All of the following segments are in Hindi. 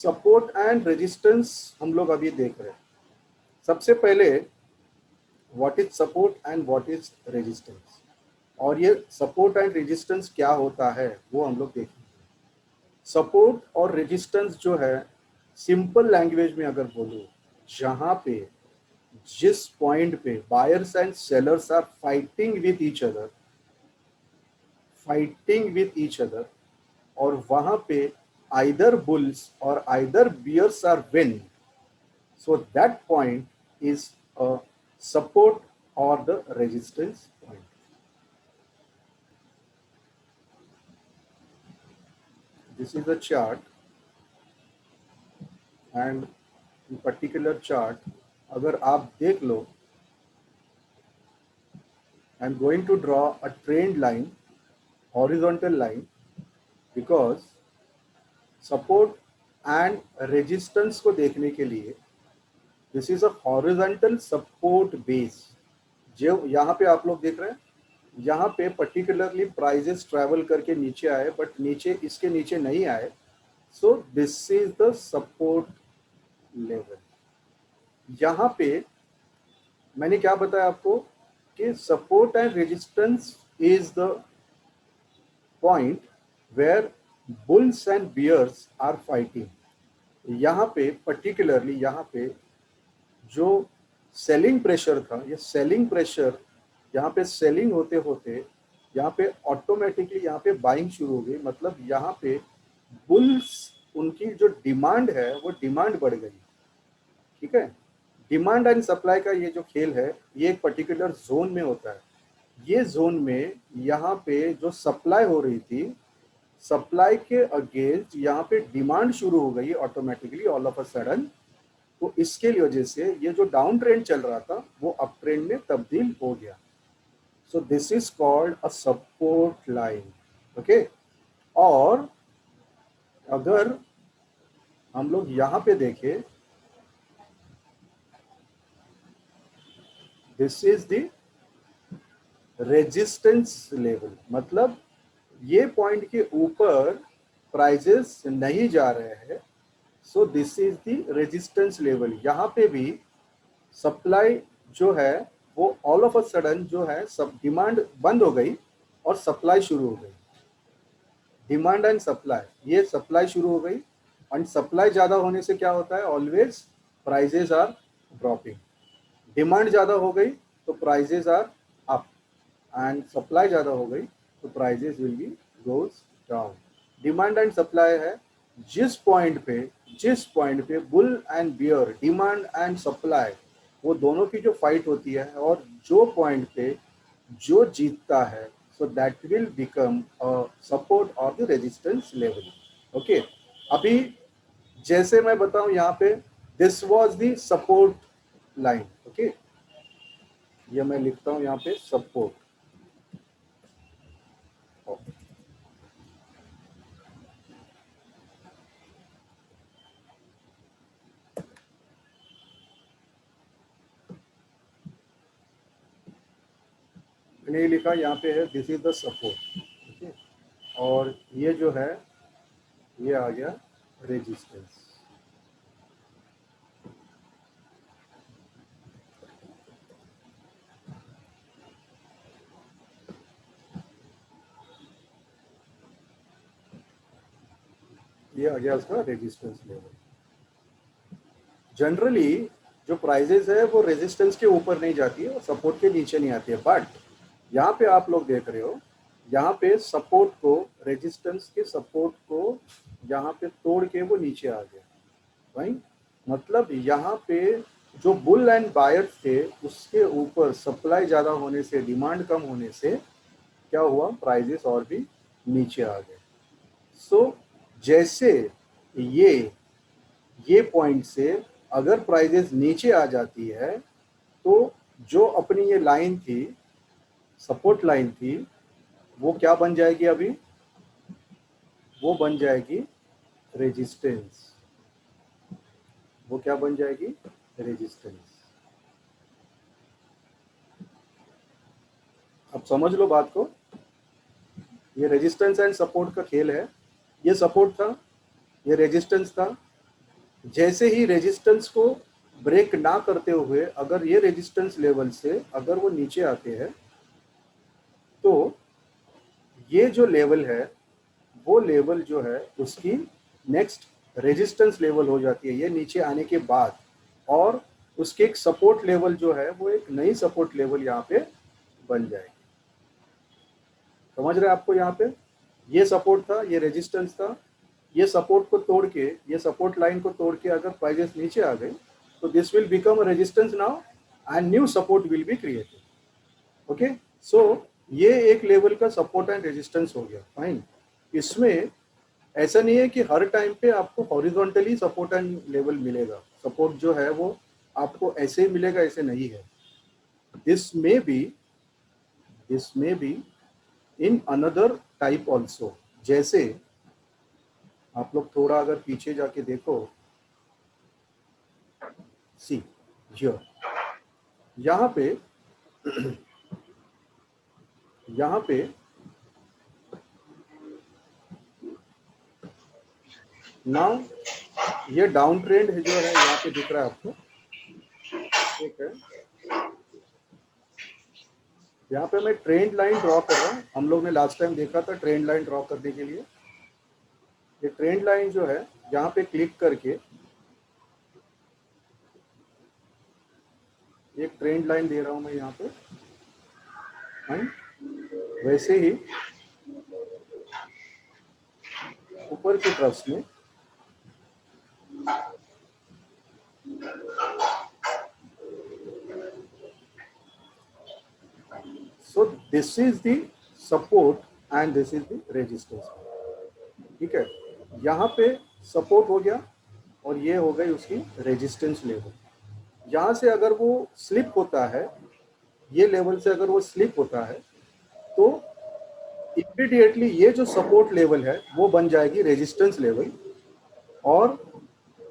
सपोर्ट एंड रेजिस्टेंस हम लोग अभी देख रहे हैं। सबसे पहले what is support and what is resistance, और ये सपोर्ट एंड रेजिस्टेंस क्या होता है वो हम लोग देखेंगे। सपोर्ट और रेजिस्टेंस जो है, सिंपल लैंग्वेज में अगर बोलो, जहाँ पे जिस पॉइंट पे buyers and sellers are fighting with each other और वहां पे आइदर बुल्स और either bears are win, so that point is a support or the resistance point. This is a chart, and in particular chart अगर आप देख लो, I am going to draw a trend line, horizontal line, because support and resistance को देखने के लिए this is a horizontal support base। जो यहाँ पे आप लोग देख रहे हैं, यहाँ पे पर्टिकुलरली प्राइजेस ट्रैवल करके नीचे आए, बट नीचे इसके नीचे नहीं आए, so this is the support level. यहाँ पे मैंने क्या बताया आपको कि support and resistance is the point where bulls and bears are fighting. यहाँ पे पर्टिकुलरली यहाँ पे जो सेलिंग प्रेशर था, ये सेलिंग प्रेशर यहाँ पे सेलिंग होते होते यहाँ पे ऑटोमेटिकली यहाँ पे बाइंग शुरू हो गई। मतलब यहाँ पे बुल्स, उनकी जो डिमांड है वो डिमांड बढ़ गई। ठीक है, डिमांड एंड सप्लाई का ये जो खेल है, ये एक पर्टिकुलर जोन में होता है। ये जोन में यहाँ पे जो सप्लाई हो रही थी, सप्लाई के अगेंस्ट यहाँ पे डिमांड शुरू हो गई automatically all of a sudden. तो इसके वजह से ये जो डाउन ट्रेंड चल रहा था वो अप ट्रेंड में तब्दील हो गया। सो this is called a support line. Okay, और अगर हम लोग यहाँ पे देखें, this is the resistance level. मतलब ये पॉइंट के ऊपर प्राइजेस नहीं जा रहे हैं, सो this is the resistance level. यहाँ पे भी सप्लाई जो है वो ऑल ऑफ अ सडन जो है, सब डिमांड बंद हो गई और सप्लाई शुरू हो गई। डिमांड एंड सप्लाई, ये सप्लाई शुरू हो गई, एंड सप्लाई ज़्यादा होने से क्या होता है, always prices are dropping. Demand ज़्यादा हो गई तो prices are up, and supply ज़्यादा हो गई तो prices will be goes down. Demand and supply है, जिस पॉइंट पे bull and bear, demand and supply, वो दोनों की जो फाइट होती है और जो पॉइंट पे जो जीतता है, so that will become a support or the resistance level. Okay, अभी जैसे मैं बताऊं यहाँ पे, this was the support line. Okay, ये मैं लिखता हूं यहाँ पे support। मैंने ये लिखा यहाँ पे है, this is the support. Okay, और ये जो है ये आ गया रेजिस्टेंस। ये आ गया उसका रेजिस्टेंस लेवल। जनरली जो प्राइजेस है वो रेजिस्टेंस के ऊपर नहीं जाती है और सपोर्ट के नीचे नहीं आती है, बट यहाँ पे आप लोग देख रहे हो, यहाँ पे सपोर्ट को, रेजिस्टेंस के सपोर्ट को यहाँ पे तोड़ के वो नीचे आ गया। भाई मतलब यहाँ पे जो बुल एंड बायर्स थे, उसके ऊपर सप्लाई ज़्यादा होने से, डिमांड कम होने से क्या हुआ, प्राइजेस और भी नीचे आ गए। सो जैसे ये पॉइंट से अगर प्राइजेस नीचे आ जाती है, तो जो अपनी ये लाइन थी, सपोर्ट लाइन थी, वो क्या बन जाएगी, अभी वो बन जाएगी रेजिस्टेंस। वो क्या बन जाएगी, रेजिस्टेंस। अब समझ लो बात को, ये रेजिस्टेंस एंड सपोर्ट का खेल है। ये सपोर्ट था, ये रेजिस्टेंस था, जैसे ही रेजिस्टेंस को ब्रेक ना करते हुए अगर ये रेजिस्टेंस लेवल से अगर वो नीचे आते हैं तो ये जो लेवल है वो लेवल जो है उसकी नेक्स्ट रेजिस्टेंस लेवल हो जाती है ये नीचे आने के बाद, और उसके एक सपोर्ट लेवल जो है वो एक नई सपोर्ट लेवल यहाँ पे बन जाएगी। समझ रहे हैं आपको? यहाँ पे ये सपोर्ट था, ये रेजिस्टेंस था, ये सपोर्ट को तोड़ के, ये सपोर्ट लाइन को तोड़ के अगर प्राइजेस नीचे आ गए तो this will become a resistance now and new support will be created. Okay, so ये एक लेवल का सपोर्ट एंड रेजिस्टेंस हो गया। फाइन, इसमें ऐसा नहीं है कि हर टाइम पे आपको हॉरिजॉन्टली सपोर्ट एंड लेवल मिलेगा। सपोर्ट जो है वो आपको ऐसे ही मिलेगा, ऐसे नहीं है। This may be in another type also. जैसे आप लोग थोड़ा अगर पीछे जाके देखो, सी हियर, यहाँ पे यहाँ पे नाउ ये डाउन ट्रेंड है जो है यहाँ पे दिख रहा है आपको, ठीक है। यहाँ पे मैं ट्रेंड लाइन ड्रॉ कर रहा हूँ। हम लोग ने लास्ट टाइम देखा था ट्रेंड लाइन ड्रॉ करने के लिए। ये ट्रेंड लाइन जो है यहाँ पे क्लिक करके एक ट्रेंड लाइन दे रहा हूँ मैं यहाँ पे, वैसे ही ऊपर की तरफ में सो this is the support and this is the resistance. ठीक है, यहाँ पे सपोर्ट हो गया और ये हो गई उसकी रेजिस्टेंस लेवल। यहाँ से अगर वो स्लिप होता है, ये लेवल से अगर वो स्लिप होता है तो इमीडिएटली ये जो सपोर्ट लेवल है वो बन जाएगी रेजिस्टेंस लेवल, और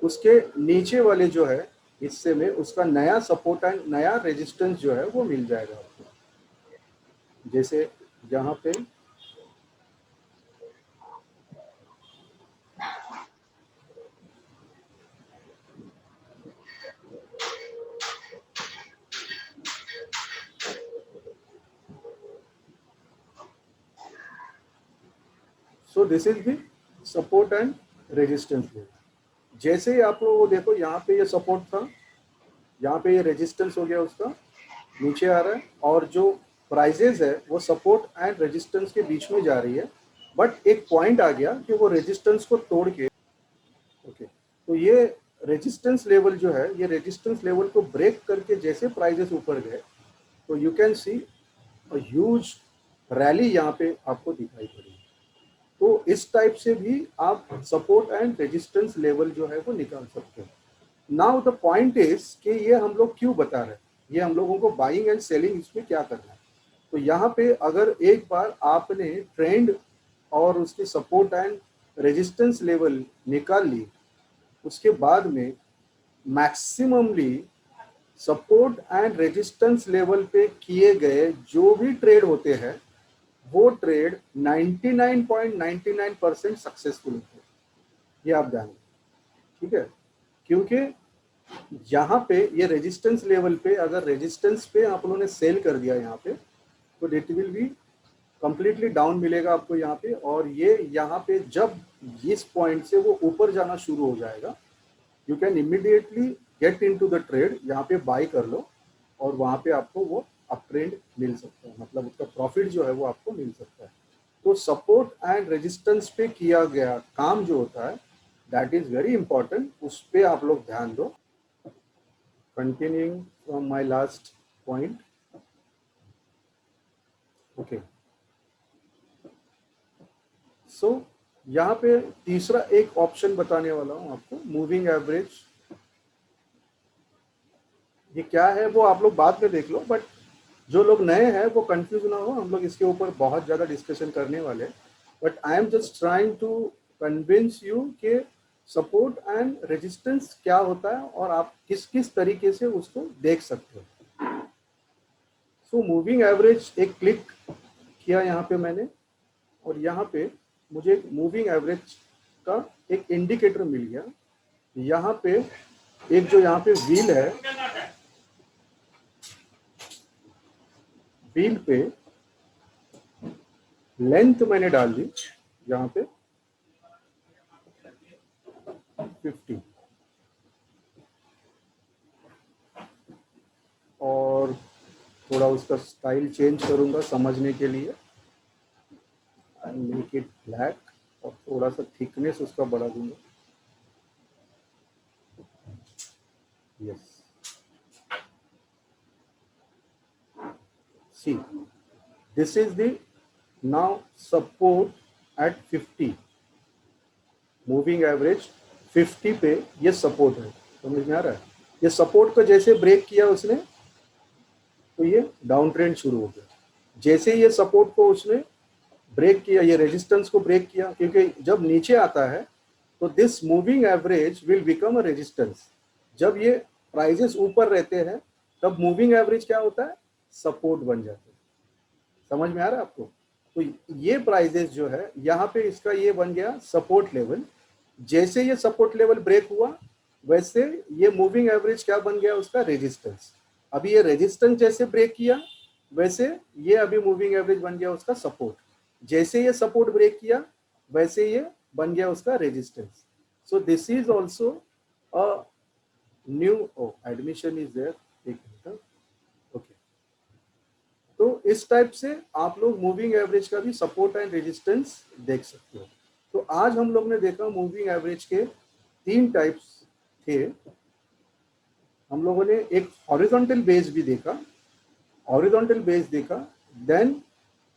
उसके नीचे वाले जो है हिस्से में उसका नया सपोर्ट एंड नया रेजिस्टेंस जो है वो मिल जाएगा आपको। जैसे यहाँ पे सो this is the support and resistance level. जैसे ही आप लोग वो देखो, यहाँ पे ये सपोर्ट था, यहाँ पे ये रेजिस्टेंस हो गया उसका, नीचे आ रहा है, और जो प्राइजेज है वो सपोर्ट एंड रेजिस्टेंस के बीच में जा रही है। बट एक पॉइंट आ गया कि वो रेजिस्टेंस को तोड़ के, ओके, तो ये रेजिस्टेंस लेवल जो है, ये रेजिस्टेंस लेवल को ब्रेक करके जैसे प्राइजेस ऊपर गए तो you can see a huge rally यहाँ पे आपको दिखाई पड़ी। तो इस टाइप से भी आप सपोर्ट एंड रेजिस्टेंस लेवल जो है वो निकाल सकते हैं। नाउ द पॉइंट इज कि ये हम लोग क्यों बता रहे हैं, ये हम लोगों को बाइंग एंड सेलिंग इसमें क्या करना है। तो यहाँ पे अगर एक बार आपने ट्रेंड और उसकी सपोर्ट एंड रेजिस्टेंस लेवल निकाल ली, उसके बाद में maximally support and resistance level पे किए गए जो भी ट्रेड होते हैं वो ट्रेड 99.99% सक्सेसफुल होते हैं। ये आप जानें, ठीक है। क्योंकि यहाँ पे ये रेजिस्टेंस लेवल पे अगर रेजिस्टेंस पे आप लोगों ने सेल कर दिया यहाँ पे तो it will be completely down मिलेगा आपको यहाँ पे। और ये यहाँ पे जब इस पॉइंट से वो ऊपर जाना शुरू हो जाएगा, you can immediately get into the trade, यहाँ पे बाई कर लो और वहाँ पे आपको वो अप ट्रेंड मिल सकता है, मतलब उसका प्रॉफिट जो है वो आपको मिल सकता है। तो सपोर्ट एंड रेजिस्टेंस पे किया गया काम जो होता है दैट इज वेरी इंपॉर्टेंट, उस पर आप लोग ध्यान दो। Continuing from my last point, okay. So यहाँ पे तीसरा एक ऑप्शन बताने वाला हूँ आपको, मूविंग एवरेज। ये क्या है वो आप लोग बाद में देख लो, बट जो लोग नए हैं वो कंफ्यूज ना हो, हम लोग इसके ऊपर बहुत ज़्यादा डिस्कशन करने वाले। But I am just trying to convince you कि सपोर्ट एंड रेजिस्टेंस क्या होता है और आप किस किस तरीके से उसको देख सकते हो। सो मूविंग एवरेज एक क्लिक किया यहाँ पे मैंने, और यहाँ पे मुझे एक मूविंग एवरेज का एक इंडिकेटर मिल गया। यहाँ पे एक जो यहाँ पे व्हील है, व्हील पे लेंथ मैंने डाल दी यहाँ पे 50, और थोड़ा उसका स्टाइल चेंज करूँगा समझने के लिए, आई मेक इट ब्लैक, और थोड़ा सा थिकनेस उसका बढ़ा दूंगा। Yes, see this is the now support at 50, moving average 50 पे ये सपोर्ट है, समझ में आ रहा है? ये सपोर्ट को जैसे ब्रेक किया उसने तो ये डाउन ट्रेंड शुरू हो गया। जैसे ये सपोर्ट को उसने ब्रेक किया, ये रेजिस्टेंस को ब्रेक किया, क्योंकि जब नीचे आता है तो this moving average will become a resistance. जब ये प्राइजेस ऊपर रहते हैं तब मूविंग एवरेज क्या होता है? सपोर्ट बन जाता है। समझ में आ रहा है आपको? तो ये प्राइजेस जो है यहाँ पे इसका ये बन गया सपोर्ट लेवल। जैसे ये सपोर्ट लेवल ब्रेक हुआ वैसे ये मूविंग एवरेज क्या बन गया? उसका रेजिस्टेंस। अभी ये रेजिस्टेंस जैसे ब्रेक किया वैसे ये अभी मूविंग एवरेज बन गया उसका सपोर्ट। जैसे ये सपोर्ट ब्रेक किया वैसे ये बन गया उसका resistance. So this is also a new, admission is there, एक मिनट, ओके। तो इस टाइप से आप लोग मूविंग एवरेज का भी सपोर्ट एंड रेजिस्टेंस देख सकते हो। तो आज हम लोग ने देखा मूविंग एवरेज के 3 टाइप्स थे। हम लोगों ने एक हॉरिजॉन्टल बेस भी देखा, हॉरिजॉन्टल बेस देखा, देन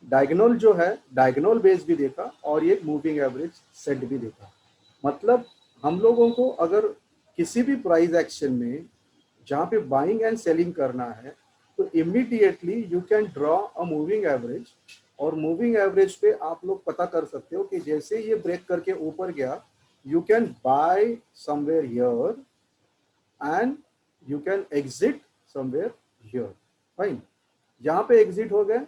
डायगोनल जो है डायगोनल बेस भी देखा, और ये मूविंग एवरेज सेट भी देखा। मतलब हम लोगों को अगर किसी भी प्राइस एक्शन में जहाँ पे बाइंग एंड सेलिंग करना है तो immediately you can draw a moving average, और मूविंग एवरेज पे आप लोग पता कर सकते हो कि जैसे ये ब्रेक करके ऊपर गया you can buy somewhere here and you can exit somewhere here. Fine, यहाँ पे एग्जिट हो गए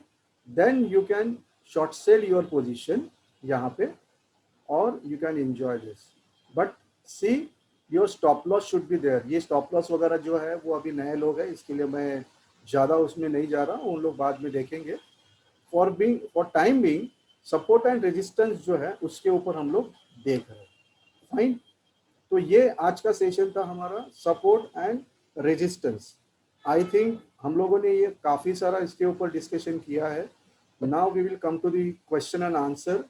then you can short sell your position यहाँ पे, और you can enjoy this. But see your stop loss should be there. ये स्टॉप लॉस वगैरह जो है वो अभी नए लोग हैं, इसके लिए मैं ज़्यादा उसमें नहीं जा रहा हूँ, उन लोग बाद में देखेंगे। For time being support and resistance जो है उसके ऊपर हम लोग देख रहे हैं। फाइन, तो ये आज का सेशन था हमारा support and resistance. I think हम लोगों ने ये काफ़ी सारा इसके ऊपर डिस्कशन किया है। Now we will come to the question and answer.